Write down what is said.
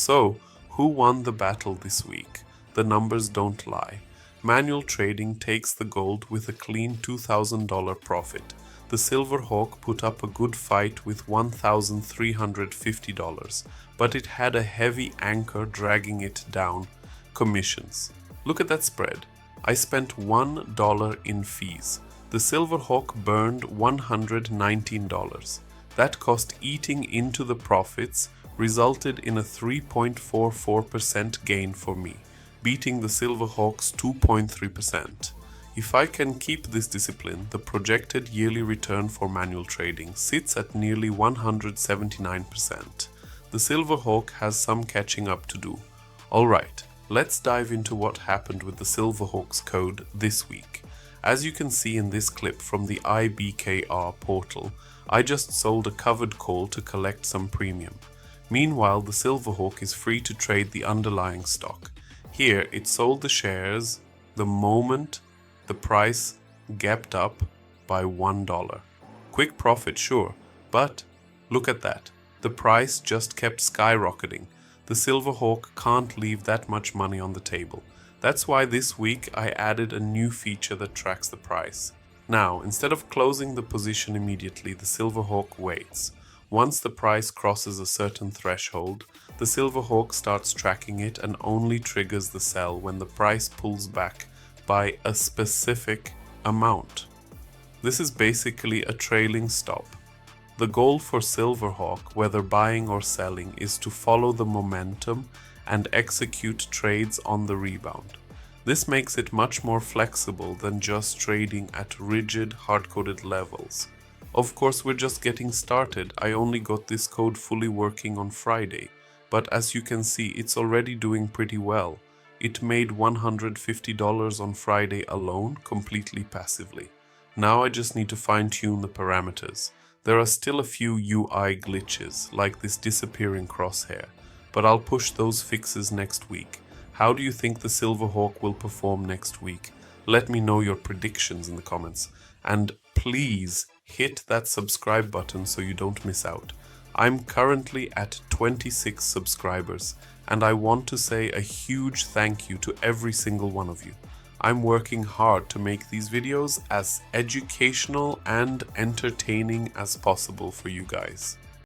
So, who won the battle this week? The numbers don't lie. Manual trading takes the gold with a clean $2,000 profit. The SilverHawk put up a good fight with $1,350, but it had a heavy anchor dragging it down. Commissions. Look at that spread. I spent $1 in fees. The SilverHawk burned $119. That cost eating into the profits resulted in a 3.44% gain for me, beating the SilverHawk's 2.3%. If I can keep this discipline, the projected yearly return for manual trading sits at nearly 179%. The SilverHawk has some catching up to do. Alright, let's dive into what happened with the SilverHawk's code this week. As you can see in this clip from the IBKR portal, I just sold a covered call to collect some premium. Meanwhile, the SilverHawk is free to trade the underlying stock. Here, it sold the shares the moment the price gapped up by $1. Quick profit, sure, but look at that. The price just kept skyrocketing. The SilverHawk can't leave that much money on the table. That's why this week I added a new feature that tracks the price. Now, instead of closing the position immediately, the SilverHawk waits. Once the price crosses a certain threshold, the SilverHawk starts tracking it and only triggers the sell when the price pulls back by a specific amount. This is basically a trailing stop. The goal for SilverHawk, whether buying or selling, is to follow the momentum and execute trades on the rebound. This makes it much more flexible than just trading at rigid, hard-coded levels. Of course, we're just getting started. I only got this code fully working on Friday, but as you can see, it's already doing pretty well. It made $150 on Friday alone, completely passively. Now I just need to fine-tune the parameters. There are still a few UI glitches, like this disappearing crosshair, but I'll push those fixes next week. How do you think the SilverHawk will perform next week? Let me know your predictions in the comments. And please hit that subscribe button so you don't miss out. I'm currently at 26 subscribers, and I want to say a huge thank you to every single one of you. I'm working hard to make these videos as educational and entertaining as possible for you guys.